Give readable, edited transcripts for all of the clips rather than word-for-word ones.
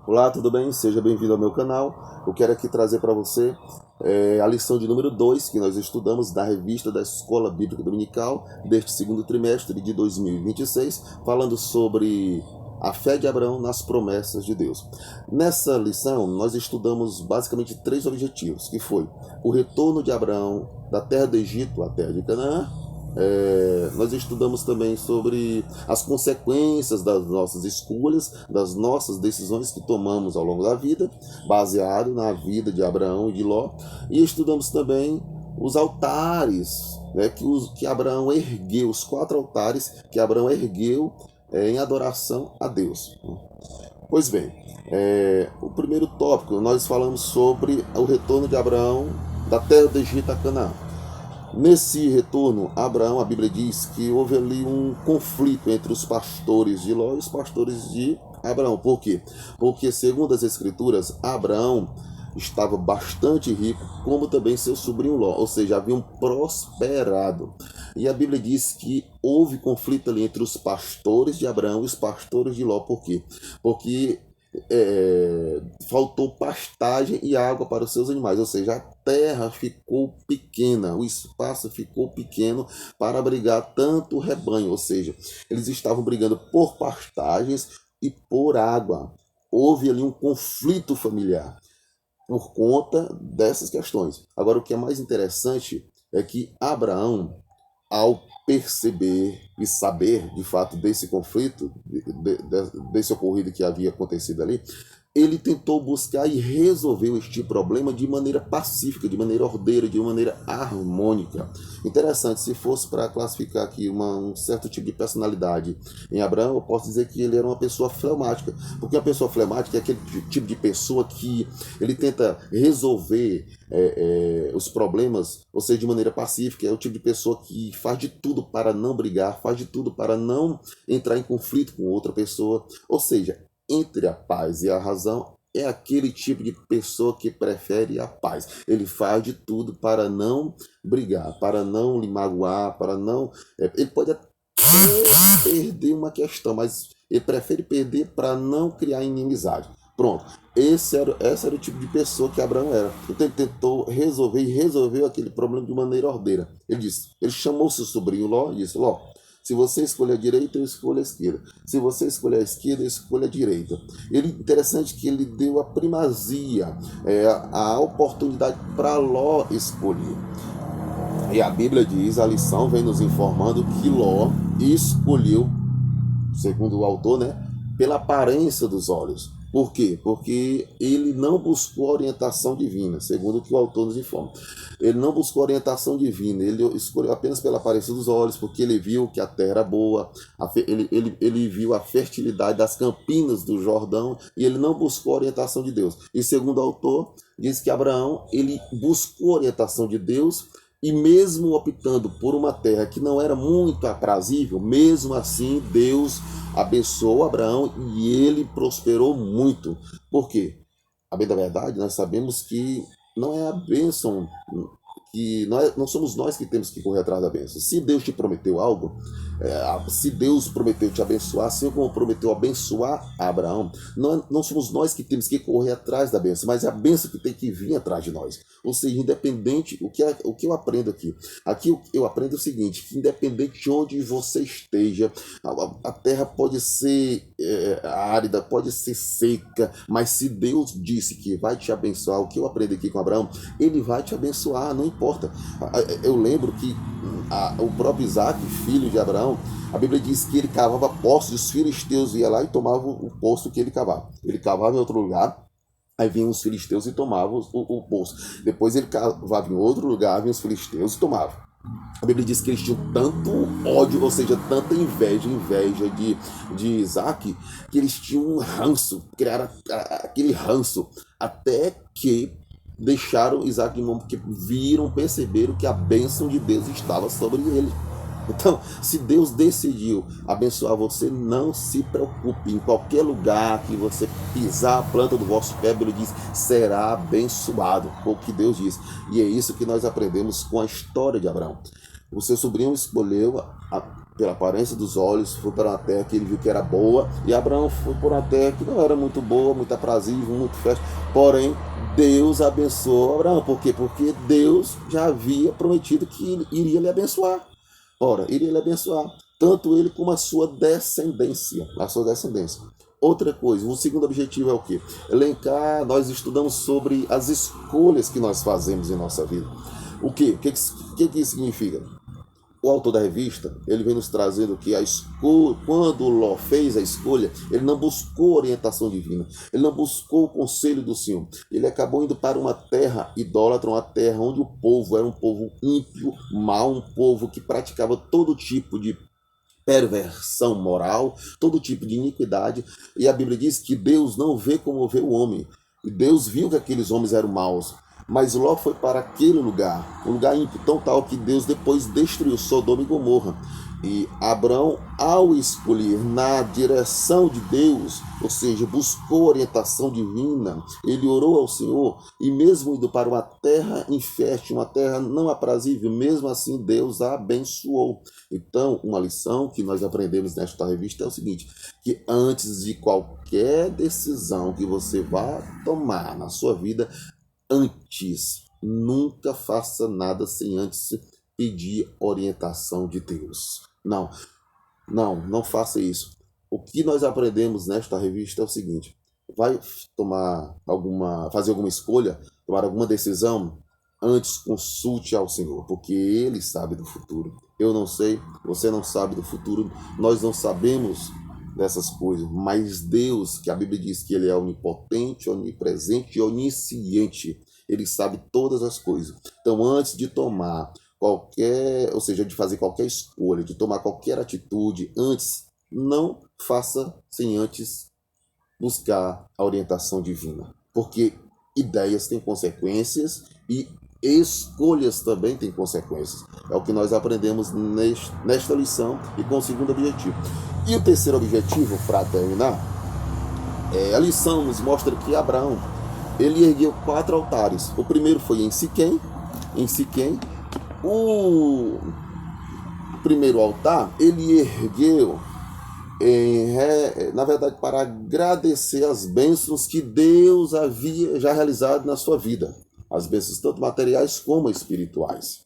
Olá, tudo bem? Seja bem-vindo ao meu canal. Eu quero aqui trazer para você a lição de número 2 que nós estudamos da revista da Escola Bíblica Dominical deste segundo trimestre de 2026, falando sobre a fé de Abraão nas promessas de Deus. Nessa lição, nós estudamos basicamente três objetivos, que foi o retorno de Abraão da terra do Egito à terra de Canaã. Nós estudamos também sobre as consequências das nossas escolhas, das nossas decisões que tomamos ao longo da vida, baseado na vida de Abraão e de Ló. E estudamos também os altares, né, que Abraão ergueu, os 4 altares que Abraão ergueu em adoração a Deus. Pois bem, o primeiro tópico, nós falamos sobre o retorno de Abraão da terra do Egito a Canaã. Nesse retorno, Abraão, a Bíblia diz que houve ali um conflito entre os pastores de Ló e os pastores de Abraão. Por quê? Porque, segundo as Escrituras, Abraão estava bastante rico, como também seu sobrinho Ló, ou seja, haviam prosperado. E a Bíblia diz que houve conflito ali entre os pastores de Abraão e os pastores de Ló. Por quê? Porque faltou pastagem e água para os seus animais, ou seja, a terra ficou pequena, o espaço ficou pequeno para abrigar tanto o rebanho, ou seja, eles estavam brigando por pastagens e por água. Houve ali um conflito familiar por conta dessas questões. Agora, o que é mais interessante é que Abraão, ao perceber e saber de fato desse conflito, desse ocorrido que havia acontecido ali, ele tentou buscar e resolveu este problema de maneira pacífica, de maneira ordeira, de maneira harmônica. Interessante, se fosse para classificar aqui um certo tipo de personalidade em Abraão, eu posso dizer que ele era uma pessoa fleumática, porque uma pessoa fleumática é aquele tipo de pessoa que ele tenta resolver os problemas, ou seja, de maneira pacífica. É o tipo de pessoa que faz de tudo para não brigar, faz de tudo para não entrar em conflito com outra pessoa, ou seja, entre a paz e a razão, é aquele tipo de pessoa que prefere a paz. Ele faz de tudo para não brigar, para não lhe magoar, para não... ele pode até perder uma questão, mas ele prefere perder para não criar inimizade. Pronto, esse era o tipo de pessoa que Abraão era. Então ele tentou resolver e resolveu aquele problema de maneira ordeira. Ele chamou seu sobrinho Ló e disse: Ló, se você escolher a direita, eu escolho a esquerda. Se você escolher a esquerda, eu escolho a direita. Interessante que ele deu a primazia, a oportunidade para Ló escolher. E a Bíblia diz, a lição vem nos informando que Ló escolheu, segundo o autor, né, pela aparência dos olhos. Por quê? Porque ele não buscou orientação divina, segundo o que o autor nos informa. Ele não buscou orientação divina, ele escolheu apenas pela aparência dos olhos, porque ele viu que a terra era boa, ele viu a fertilidade das campinas do Jordão, e ele não buscou orientação de Deus. E segundo o autor, diz que Abraão, ele buscou orientação de Deus, e mesmo optando por uma terra que não era muito aprazível, mesmo assim Deus abençoou Abraão e ele prosperou muito. Por quê? A bem da verdade, nós sabemos que não é a bênção, que não somos nós que temos que correr atrás da bênção. Se Deus te prometeu algo, se Deus prometeu te abençoar, assim como prometeu abençoar a Abraão, não somos nós que temos que correr atrás da bênção, mas é a bênção que tem que vir atrás de nós. Ou seja, independente, o que eu aprendo aqui eu aprendo o seguinte, que independente de onde você esteja, a terra pode ser árida, pode ser seca, mas se Deus disse que vai te abençoar, o que eu aprendo aqui com Abraão, ele vai te abençoar, não importa. Eu lembro que o próprio Isaac, filho de Abraão, a Bíblia diz que ele cavava poços, e os filisteus iam lá e tomavam o poço que ele cavava. Ele cavava em outro lugar, aí vinham os filisteus e tomavam o poço. Depois ele cavava em outro lugar, vinham os filisteus e tomavam. A Bíblia diz que eles tinham tanto ódio, ou seja, tanta inveja de Isaac, que eles tinham um ranço, criaram aquele ranço, até que deixaram Isaac de mão, porque perceberam que a bênção de Deus estava sobre ele. Então, se Deus decidiu abençoar você, não se preocupe. Em qualquer lugar que você pisar a planta do vosso pé, ele diz, será abençoado. Foi o que Deus diz. E é isso que nós aprendemos com a história de Abraão. O seu sobrinho escolheu pela aparência dos olhos, foi para uma terra que ele viu que era boa, e Abraão foi por uma terra que não era muito boa, muito aprazível, muito fértil, porém Deus abençoou Abraão. Por quê? Porque Deus já havia prometido que ele iria lhe abençoar. Ora, iria lhe abençoar, tanto ele como a sua descendência. A sua descendência. Outra coisa, o segundo objetivo é o quê? Elencar, nós estudamos sobre as escolhas que nós fazemos em nossa vida. O quê? O que isso significa? O autor da revista, ele vem nos trazendo que a escolha, quando Ló fez a escolha, ele não buscou orientação divina, ele não buscou o conselho do Senhor. Ele acabou indo para uma terra idólatra, uma terra onde o povo era um povo ímpio, mau, um povo que praticava todo tipo de perversão moral, todo tipo de iniquidade. E a Bíblia diz que Deus não vê como vê o homem. E Deus viu que aqueles homens eram maus. Mas Ló foi para aquele lugar, um lugar ímpio, tão tal que Deus depois destruiu Sodoma e Gomorra. E Abraão, ao escolher na direção de Deus, ou seja, buscou orientação divina, ele orou ao Senhor, e mesmo indo para uma terra infértil, uma terra não aprazível, mesmo assim Deus a abençoou. Então, uma lição que nós aprendemos nesta revista é o seguinte, que antes de qualquer decisão que você vá tomar na sua vida, antes, nunca faça nada sem antes pedir orientação de Deus. Não faça isso. O que nós aprendemos nesta revista é o seguinte: vai fazer alguma escolha, tomar alguma decisão, antes consulte ao Senhor, porque Ele sabe do futuro. Eu não sei, você não sabe do futuro, nós não sabemos dessas coisas, mas Deus, que a Bíblia diz que Ele é onipotente, onipresente e onisciente, Ele sabe todas as coisas. Então, antes de tomar ou seja, de fazer qualquer escolha, de tomar qualquer atitude, antes, não faça sem antes buscar a orientação divina. Porque ideias têm consequências e escolhas também têm consequências. É o que nós aprendemos nesta lição e com o segundo objetivo. E o terceiro objetivo, para terminar, a lição nos mostra que Abraão, ele ergueu 4 altares. O primeiro foi em Siquém. O primeiro altar ele ergueu, na verdade, para agradecer as bênçãos que Deus havia já realizado na sua vida, as bênçãos tanto materiais como espirituais.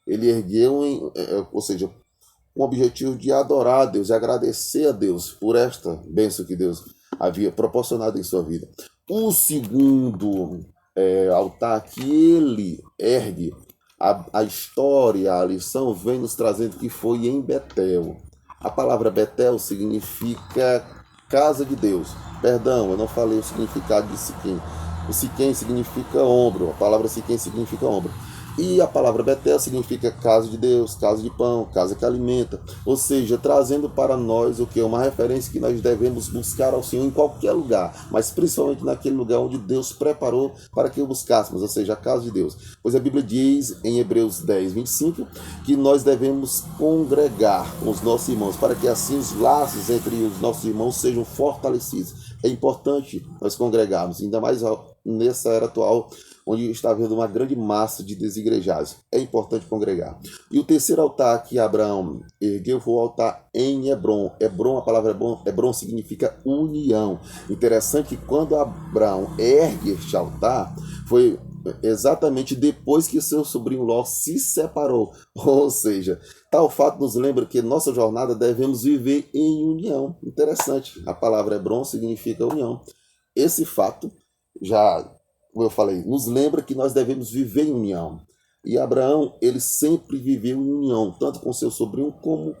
Ele ergueu, ou seja, com o objetivo de adorar a Deus e agradecer a Deus por esta bênção que Deus havia proporcionado em sua vida. O segundo altar que ele ergue, a história, a lição vem nos trazendo que foi em Betel. A palavra Betel significa casa de Deus. Perdão, eu não falei o significado de Siquém. O Siquém significa ombro, a palavra Siquém significa ombro. E a palavra Betel significa casa de Deus, casa de pão, casa que alimenta. Ou seja, trazendo para nós o que? Uma referência que nós devemos buscar ao Senhor em qualquer lugar, mas principalmente naquele lugar onde Deus preparou para que o buscássemos, ou seja, a casa de Deus. Pois a Bíblia diz em Hebreus 10, 25, que nós devemos congregar com os nossos irmãos, para que assim os laços entre os nossos irmãos sejam fortalecidos. É importante nós congregarmos, ainda mais nessa era atual, onde está havendo uma grande massa de desigrejados. É importante congregar. E o terceiro altar que Abraão ergueu foi o altar em Hebrom. Hebrom, a palavra Hebrom significa união. Interessante que quando Abraão ergue este altar, foi exatamente depois que seu sobrinho Ló se separou. Ou seja, tal fato nos lembra que nossa jornada devemos viver em união. Interessante. A palavra Hebrom significa união. Esse fato já, como eu falei, nos lembra que nós devemos viver em união. E Abraão, ele sempre viveu em união, tanto com seu sobrinho como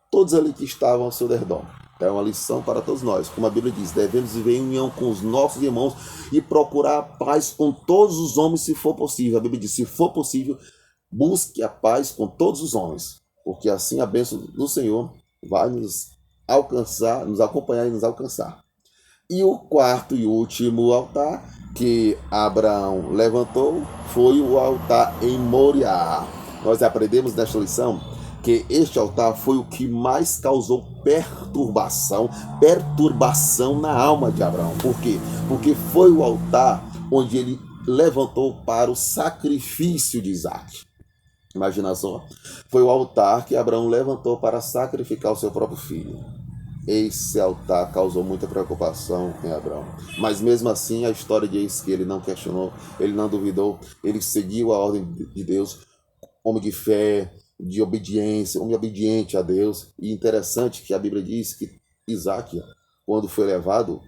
todos ali que estavam ao seu redor. É uma lição para todos nós. Como a Bíblia diz, devemos viver em união com os nossos irmãos e procurar a paz com todos os homens, se for possível. A Bíblia diz, se for possível, busque a paz com todos os homens, porque assim a bênção do Senhor vai nos alcançar, nos acompanhar e nos alcançar. E o quarto e último altar que Abraão levantou foi o altar em Moriá. Nós aprendemos nesta lição que este altar foi o que mais causou perturbação na alma de Abraão. Por quê? Porque foi o altar onde ele levantou para o sacrifício de Isaac. Imagina só. Foi o altar que Abraão levantou para sacrificar o seu próprio filho. Esse altar causou muita preocupação em Abraão. Mas mesmo assim, a história diz que ele não questionou, ele não duvidou, ele seguiu a ordem de Deus, homem de fé, de obediência, homem obediente a Deus. E interessante que a Bíblia diz que Isaac, quando foi levado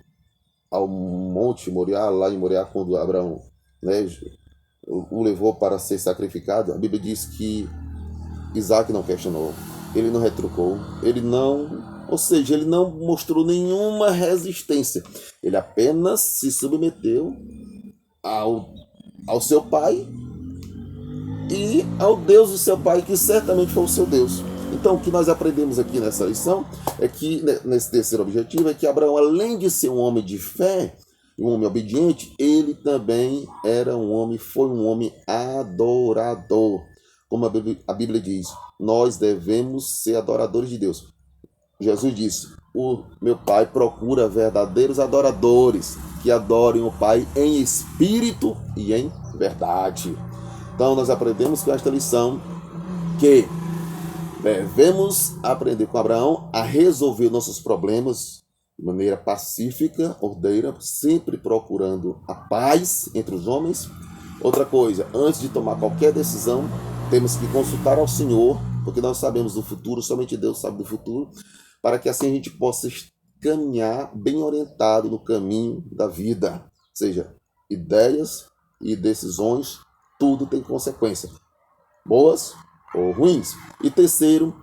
ao monte Moriá, lá em Moriá, quando Abraão, né, o levou para ser sacrificado, a Bíblia diz que Isaac não questionou, ele não retrucou, ou seja, ele não mostrou nenhuma resistência. Ele apenas se submeteu ao seu pai e ao Deus do seu pai, que certamente foi o seu Deus. Então, o que nós aprendemos aqui nessa lição é que, nesse terceiro objetivo, é que Abraão, além de ser um homem de fé, um homem obediente, ele também foi um homem adorador. Como a Bíblia diz, nós devemos ser adoradores de Deus. Jesus disse, o meu Pai procura verdadeiros adoradores, que adorem o Pai em espírito e em verdade. Então, nós aprendemos com esta lição que devemos aprender com Abraão a resolver nossos problemas de maneira pacífica, ordeira, sempre procurando a paz entre os homens. Outra coisa, antes de tomar qualquer decisão, temos que consultar ao Senhor, porque nós sabemos do futuro, somente Deus sabe do futuro, para que assim a gente possa caminhar bem orientado no caminho da vida. Ou seja, ideias e decisões, tudo tem consequência, boas ou ruins. E terceiro,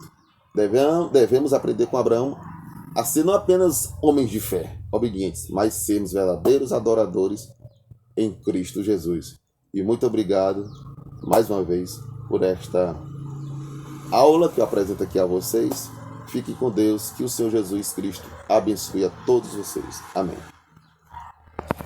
devemos aprender com Abraão a ser não apenas homens de fé, obedientes, mas sermos verdadeiros adoradores em Cristo Jesus. E muito obrigado, mais uma vez, por esta aula que eu apresento aqui a vocês. Fique com Deus, que o Senhor Jesus Cristo abençoe a todos vocês. Amém.